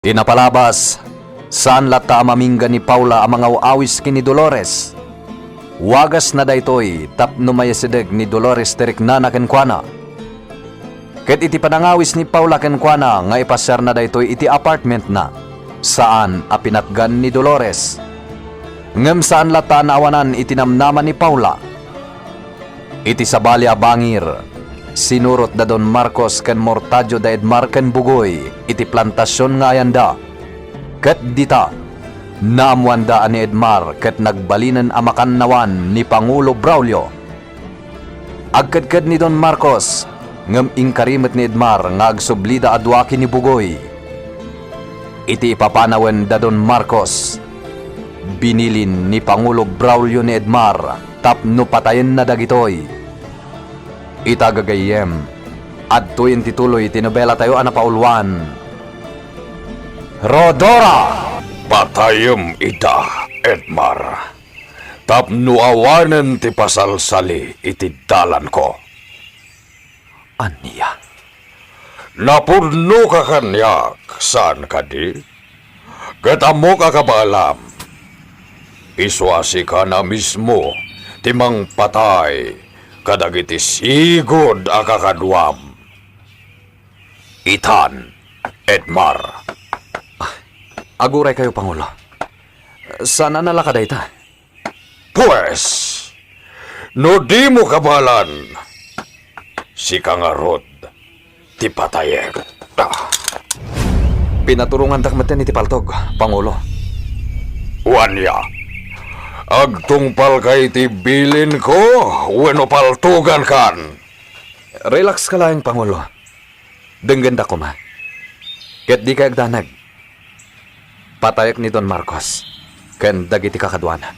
Inapalabas, saan lata mamingga ni Paula ang mga awis kini Dolores. Wagas na daytoy tapno mayasideg ni Dolores teriknana kenkwana. Ket iti panangawis ni Paula kenkwana nga ipasar na daytoy iti apartment na, saan apinatgan ni Dolores. Ngem saan lata naawanan itinamnaman ni Paula. Iti sabali a bangir, sinurot da Don Marcos ken Mortadio da Edmar ken Bugoy iti plantasyon nga ayanda. Ket dita, naamuanda ni Edmar ket nagbalinan amakan nawan ni Pangulo Braulio. Agkadkad ni Don Marcos, ngem ingkarimet ni Edmar nga agsublida adwaki ni Bugoy. Iti ipapanawen da Don Marcos, binilin ni Pangulo Braulio ni Edmar tapno patayen na dagitoy. Itagagayem, adtoy tituloy tinobela tayo anapaulwan. Rodora! Patayem ita, Edmar. Tapno awanen ti pasalsali iti dalan ko. Aniya? Napurno ka kanyak, saan ka di? Katamo ka kabalam. Iswasi ka na mismo, timang patay, kadagiti sigod akakadwam. Itan, Edmar. Aguray kayo, Pangulo. Sana nalakaday ta? Pues, no di mo kabalan, si Kangarod, ti patayek. Pinaturungan takmaten ni Tipaltog, Pangulo. Wanya, agtungpal kay ti bilin ko, weno paltugan kan. Relax ka lang, Pangulo. Dengganda ko ma. Ket di kayag danag. Patayak ni Don Marcos. Ken dagiti kakadwana.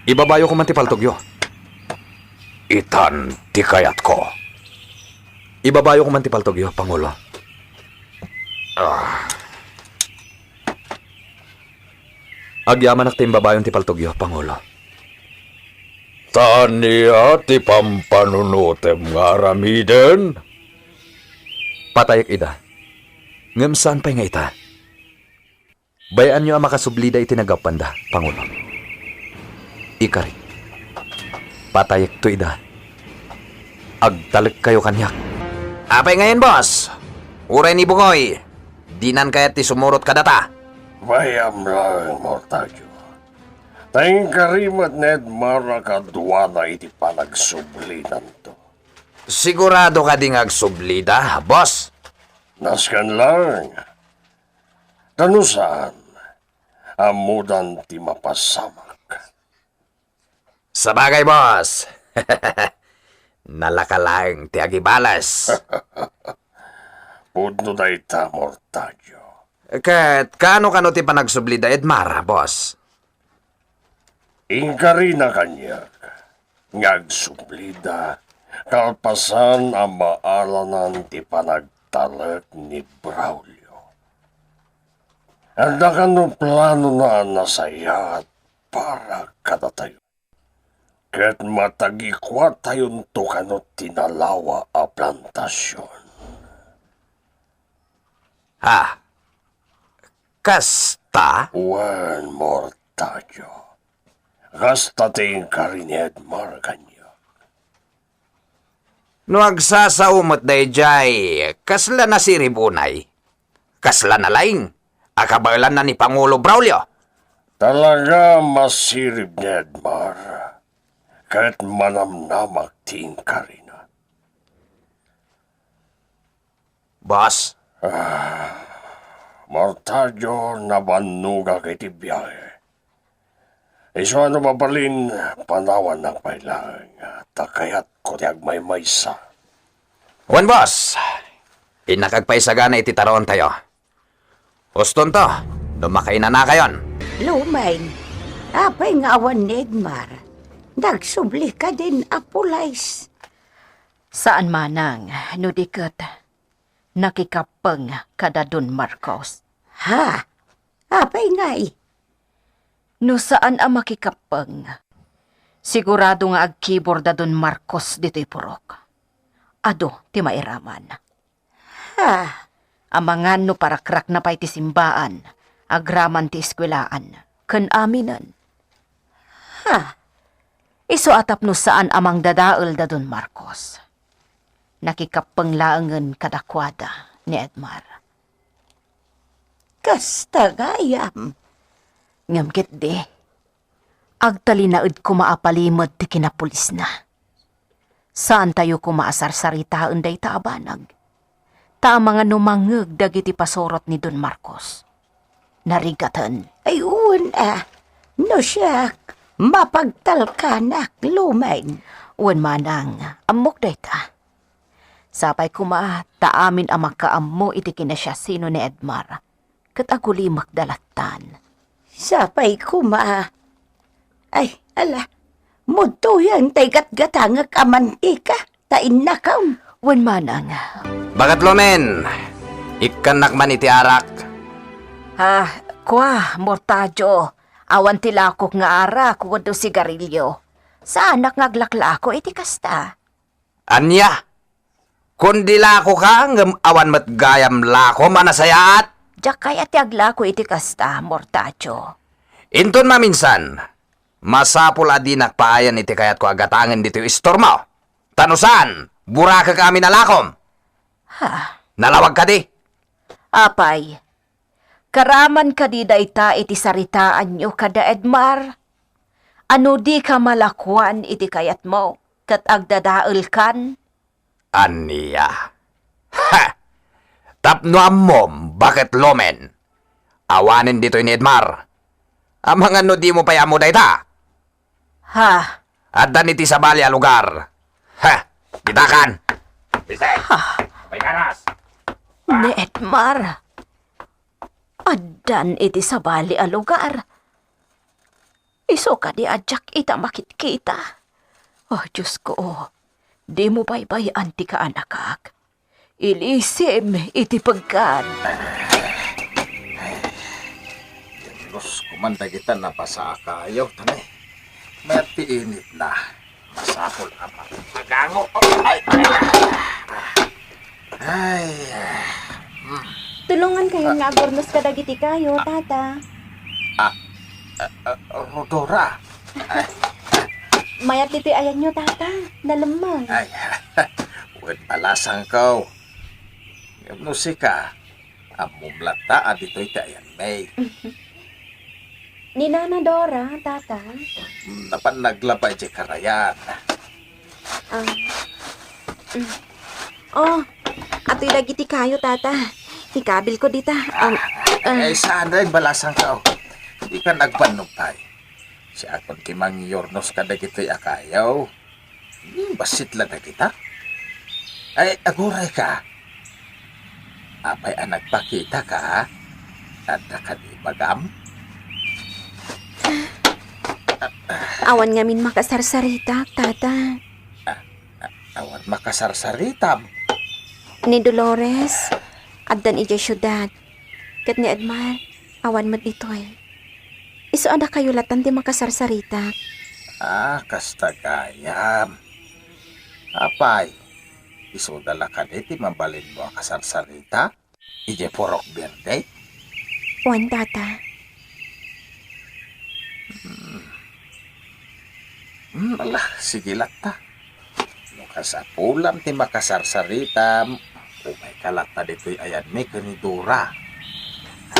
Ibabayo ko man Tipaltog yo. Itan ti kayat ko. Ibabayo ko man Tipaltog yo, Pangulo. Agyaman ak timbabayon Tipaltog yo, Pangulo. Taniya ti pampanunutem nga ramiden. Patayak ida. Ngem saan pa'y nga ita? Bayaan nyo ang makasublida itinagapanda, Pangulo. Ikari. Patayak to ida. Agtalik kayo kanyak. Apay ngayon, boss? Uray ni Bugoy. Dinan kaya't ti sumurot ka data. Bayam lang, Mortadio. Tayong karimat na Edmar kadwa na iti panagsublinan to. Sigurado ka ding agsublida, boss? Naskan lang. Tanusaan, amudan ti mapasamak. Sabagay, boss. Nalakalang ti agibalas. Pudno na ita, Mortadio. Kat, kano ti panagsublida, Edmar, boss? Ingkari na kanyak, ngagsublida, kalpasan ang maalanan ti panagtalak ni Braulio. Anda ka no plano na nasayat para kada tayo. Ket matagikwa tayon to kano tinalawa a plantasyon. Ha? Kasta? Wan Mortadio. Kasta ting karined marganyo. No agsasaumot day jay, kasla na si Ribunay. Kasla na laing. Akabalan na ni Pangulo Braulio. Talaga masirib ni Edmar. Kahit manamnamak ting karina. Boss? Mortadio nabanuga kay ti biyahe. Iso ano mabalin, panawan ng pailang. Takayat ko ti agmay-maysa. Juan, boss. Inakagpaisagana iti taroon tayo. Uston to, dumakay na kayon. Lumain, apay nga awan ni Edmar. Nagsubli ka din, Apulays. Saan manang, nudikat, nakikapeng kada Don Marcos. Ha? Apay nga'y? No saan ang makikapeng? Sigurado nga agkibor da Don Marcos dito'y purok. Ado, ti mairaman. Ha? Amangan no para krak na pa'y ti simbaan, agraman ti eskwelaan, ken aminan. Ha, iso atap no saan amang dadael da Don Marcos. Nakikapanglaangan kadakwada ni Edmar. Kasta gayam. Ngamkit di, agtalinaid ko maapalimod ti kinapulis na. Saan tayo kumaasar-saritaan day taabanag? Ta mga numangeg dagiti pasorot ni Don Marcos. Narigatan. Ay uwan no siya mapagtalkanak lumain. Uwan manang, amok day ta. Sapay kuma, taamin ang makaammo iti kinasya sino ni Edmar. Kat agulimak dalatan. Sapay kuma. Ay, ala, mutuyan tay gatgatangag amantika. Tain na kaun. Uwan manang. Bagat Lomen, ikanak man iti arak. Kwa, mortadyo. Awan tilakok nga arak, wado sigarilyo. Sa anak ngaglaklako iti kasta. Anya, kundi lako ka, ngam awan mat gayam lako manasayat. Diyak kaya ti aglako iti kasta, mortadyo. Inton maminsan, masapul adinak paayan iti kayat ko agatangan dito istormo. Tanusan, buraka kami nalakom. Nalawag ka di. Apay, karaman ka di dayta iti saritaan nyo kada Edmar. Ano di ka malakwan iti kayat mo, kat agdadael kan? Aniya. Ha! Tapno ammom, bakit Lomen? Awanin dito ni Edmar. Amang ano di mo payamo dayta? Ha? At daniti sa balya lugar. Ha! Bitakan! Bisay! May karas! Ni Edmar. Adan iti sa bali a lugar. Iso ka di adyak ita makit-kita. Oh, Diyos ko, di mo baybayan ti ka anakak. Ilisim iti pagkan. Diyos, kumanda kita na pasaka. Ayaw, tanay. May init na. Masapol ang pagkagango. Ay. Tulungan kayo nga agornos kadagiti kayo, tata. Rodora. Mayat dito'y ayan nyo, tata. Nalamang. Ay. Huwag palasang ko. Yung musika. Ang mumlata at ito'y tayan may. Ni Nana Dora, tata. Napan naglabay di karayan. Oh, ato'y dagiti kayo, tata. Ikabil ko dita. Saan rin balasang ka. Di ka nagpanumpay. Si akon kimang yornos ka na gito'y akayaw. Basit lang na kita. Ay, aguray ka. Apay ang nagpakita ka. At nakanibagam. Awan ngamin makasarsarita, tata. Awan makasarsaritam. Ni Dolores, addan ija syudad. Kat ni Edmar, awan mat ito'y. Iso ada kayo latan di makasarsarita. Kasta gayam. Apay, isudala ka di mabalin mo kasarsarita. Ije porok berde. Wan, tata. Alah, sige lata. Kasapulam ti makasarsaritam. Umay kalata dito'y ayan may kanidura.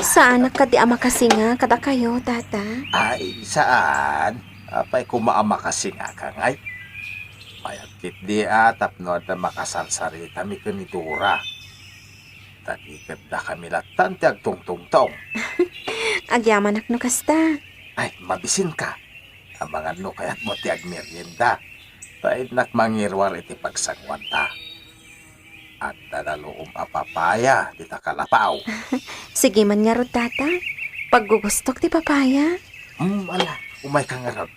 Saan ka di ama kasinga kada kayo, tata? Ay, saan? Apay kumaama kasi nga ka ngay. Mayagkit di atap no na makasarsarita may kanidura. Tagikad na kami latan ti agtong-tong-tong. Agyaman ak no kasta. Ay, mabisin ka. Ang mga no kaya't mo ti agmerienda. Taid nakmangirwar iti pagsangwanta. At nalaloom apapaya di takalapaw. Sige man nga rod, tata. Paggugustok ti papaya. Ala, umay ka nga ron.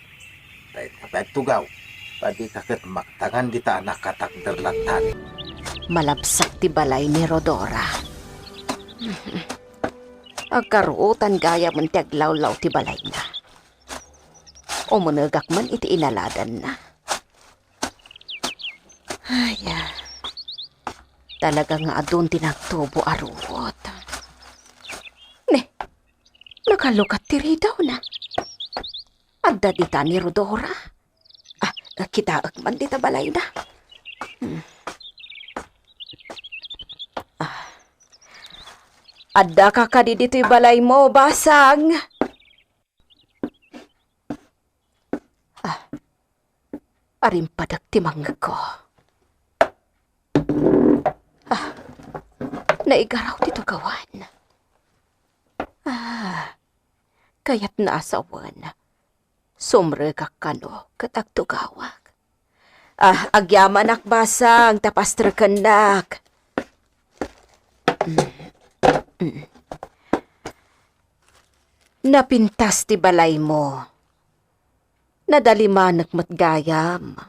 Taid kapag tugaw. Padi kakit maktangan di ta anak katakderlatan. Malabsak ti balay ni Rodora. Agkaruutan gaya man ti aglawlaw ti balay na. Umunagak man iti inaladan na. Ay, Talaga nga adun tinagtubo aruwot. Ne, nakalukat tiri daw na. Adda dita ni Rodora. Kita man dita balay na. Adda ka kadi dito'y balay mo, basang. Arim padak timang ko. Naigaraw dito gawan. Kaya't naasawan. Sumre ka kano, katagtugawag. Agyaman ak basang, tapastra kanak. Napintas ti balay mo. Nadalimanak matgayam.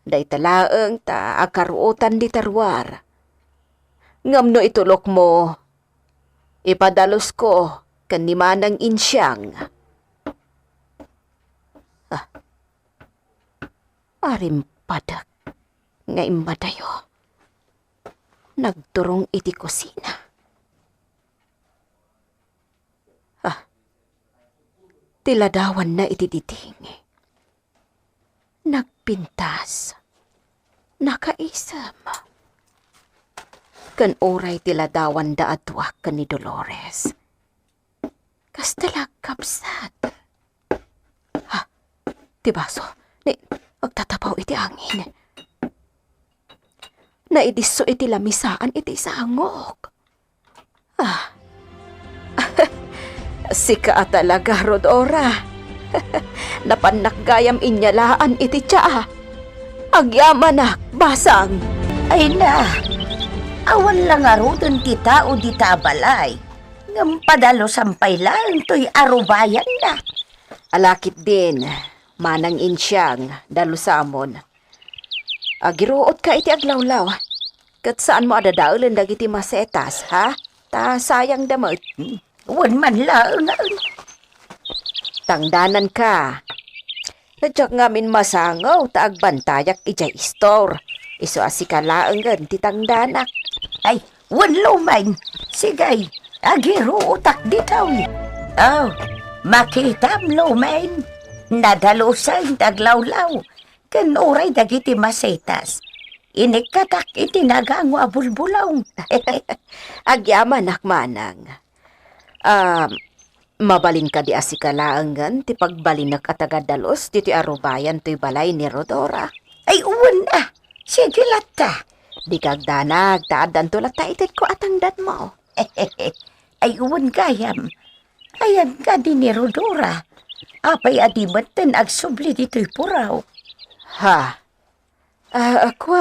Day talaang ta akaruotan di tarwar. Ngamno itulok mo. Ipadalos ko kanimanang insyang. Arim padak nga imadayo. Nagturong iti kusina. Tiladawan na iti diting. Nagpintas. Nakaisam. Kan oray tiladawan da atwak ka ni Dolores. Kas talag kapsat. Tibaso, magtatapaw iti angin. Naidiso iti lamisaan iti sangok. Sika talaga, Rodora. Napanakgayam inyalaan iti tsaa. Agyaman basang. Ay na, awan lang arudon ti tao di tabalay. Ngam padalo sampay lang to'y arubayan na. Alakit din, manang insyang, dalusamon. Agiruot ka iti aglawlaw. Kat saan mo adadaulan dagiti masetas, ha? Ta sayang damot. Wan man lang. Tangdanan ka. Nadyak ngamin masangaw, taagbantayak ijay store. Iso asikalaang ti tangdanak. Ay, wan lumain. Sigay, agiro utak ditaw. Oh, makitam lumain. Nadalusan taglawlaw. Kanuray dagiti masetas. Inikatak itinagang wabulbulaw. Agyaman manang. Mabalin ka di asikalaangan, ti pagbalinak at agadalos, ti arubayan ti balay ni Rodora. Ay, uwan na. Sige lata. Di kagdanag, taadan to lata itit ko atangdan mo. Ay, uwan gayam. Ayan ka din ni Rodora. Apay adimatan agsubli dito'y puraw. Ako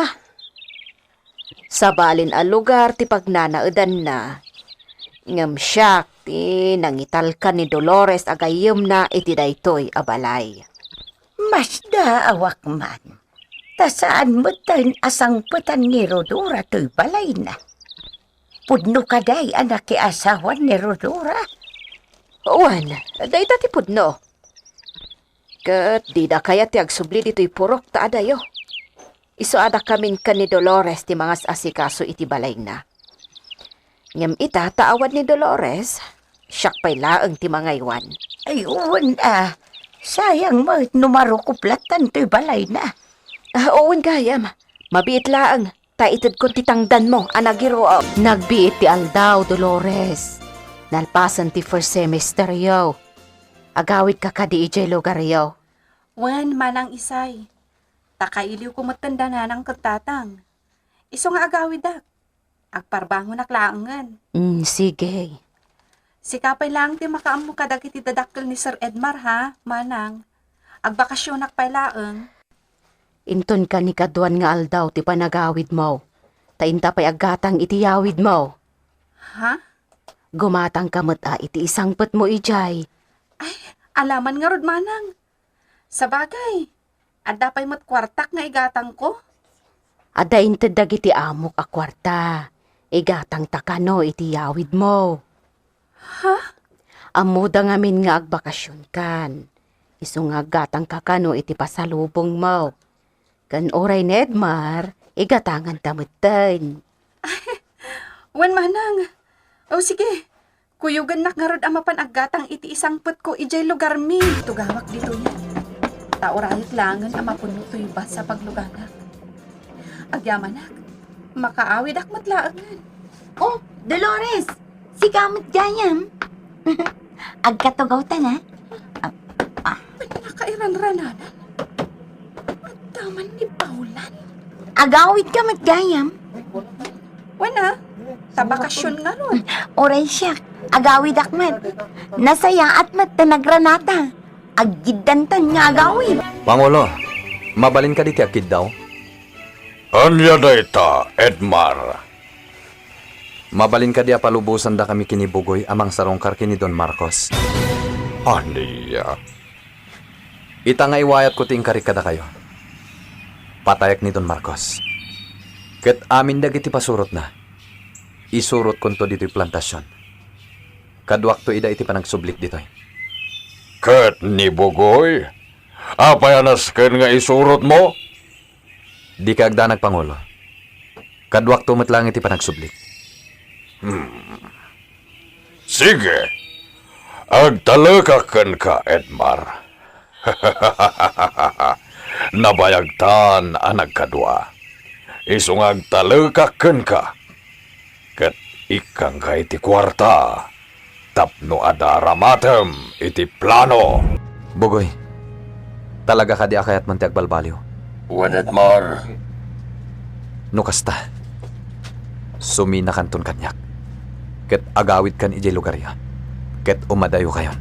Sa balin a lugar, ti pagnanaudan na. Ngam siyak, ti nangital ka ni Dolores agayem na iti daytoy abalay. Mas daawak man. Ta saan mo tan asang putan ni Rodora to'y balay na. Pudno ka day anak ki asawan ni Rodora. Uwan, day ti pudno. Kat di da kaya ti agsubli dito'y purok ta adayo. Iso ada kamin ka ni Dolores ti mga asikaso iti balay na. Ngam ita taawad ni Dolores, siyak pa'y laang ti mga iwan. Ay, uwan sayang mo numarukuplatan to'y balay na. Uwan gayam, mabiit laang, taitid ko titangdan mo, anagiro. Nagbiit ti aldaw, Dolores. Nalpasan ti first semester yaw. Agawid ka ka di ijay lugar yaw. Wan, manang isay. Takailiw ko matanda na ng katatang. Iso nga agawid dak. Agparbangon aklaangan. Sige. Sikapay lang ti makaammo kadag iti dadakkel ni Sir Edmar ha, manang. Agbakasyon akpailaang. Inton ka ni kaduan nga aldaw ti panagawid mo. Tainta pa'y agatang iti yawid mo. Ha? Gumatang kamot iti isang pet mo ijay. Ay, alaman nga rod manang. Sa bagay, adda pa'y mat kwartak nga igatang ko. Ada inted dagiti amok a kwarta. Igatang takano iti yawid mo. Ha? Amuda ngamin nga agbakasyon kan. Iso nga gatang kakano iti pasalubong mo. Kan oray Nedmar, igatangan tamutan. Wan manang. O sige. Kuyugan nak nga rod amapan aggatang iti isang put ko ijay lugar mi. Tugawak dito yan. Taorayot langan amapuno to'y ba sa pagluganak. Agyamanak. Makaawid ak matlaagan. Oh, Dolores! Si Kamot Gayam! Agkatugaw ta na? Nakairan-rananan. At taman ni Paulan. Agawid Kamot Gayam? Wana, tabakasyon nga ron. Oray siya, agawid akmat. Nasaya at mat na nagranata. Aggidantan nga agawid. Pangulo, mabalin ka diti akid daw? Anya dayta, Edmar. Mabalin ka di palubusan da kami kinibugoy amang sarongkar kini Don Marcos. Aniya. Ita nga iwayat ko ting karikada kayo. Patayak ni Don Marcos. Ket amin dagiti pasurot na. Isurot konto dito'y plantasyon. Kadwak to ida iti panagsublik dito'y. Ket ni Bugoy. Apayanas ken nga isurot mo? Di ka agdanag Pangulo. Kadwak to lang iti panagsublik. Sige. Agtalakaken ka, Edmar. Nabayagtan ang nagkadwa. Isong agtalakaken ka. Ket ikang ka iti kwarta. Tapno adaramatem iti plano. Bugoy, talaga ka di akayat man ti agbalbaliw. Wan Edmar. No kasta. Sumina kanton kanyak. Ket agawid kan ijay lugar ya. Ket umadayo kayon.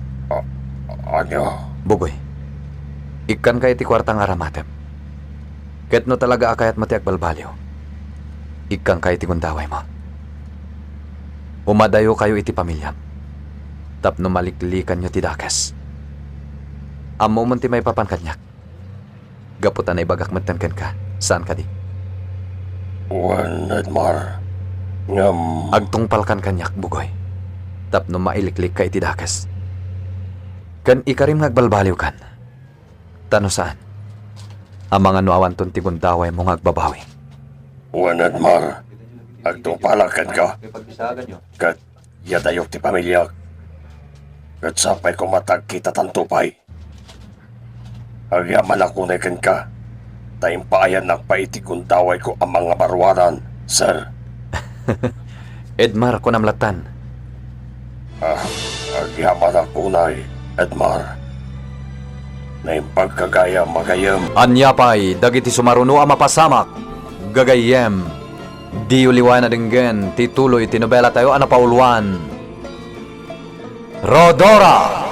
Ano? Bugoy, ikan kay ti kwartang aramatem. Ket no talaga akayat mati agbalbaliw. Ikan kay ti gundaway mo. Umadayo kayo iti pamilyam. Tapno maliklikan nyo ti dakas. Amo man ti may papan kanyak. Gaputan ay bagak matankan ka. Saan ka di? Wan Edmar. Ngam. Agtungpalkan kanyak, Bugoy. Tapno mailiklik ka iti dakas. Kan ikarim ngagbalbaliw kan. Tano saan? Ang mga nuawan ton ti gundaway mo ngagbabawi. Wan Edmar. Agtungpalakan ka. Kat yadayok ti pamilya. Kat sapay ko matag kita tantupay. Agyaman ako na ka. Taimpayan ng paitikong daway ko ang mga barwaran, sir. Edmar, ko namlatan. Agyaman ako na, Edmar. Na yung pagkagaya magayam. Anyapay, dagiti sumaruno ang mapasamak. Gagayem. Di uliwan na dinggen, tituloy tinobela tayo anapauluan. Rodora!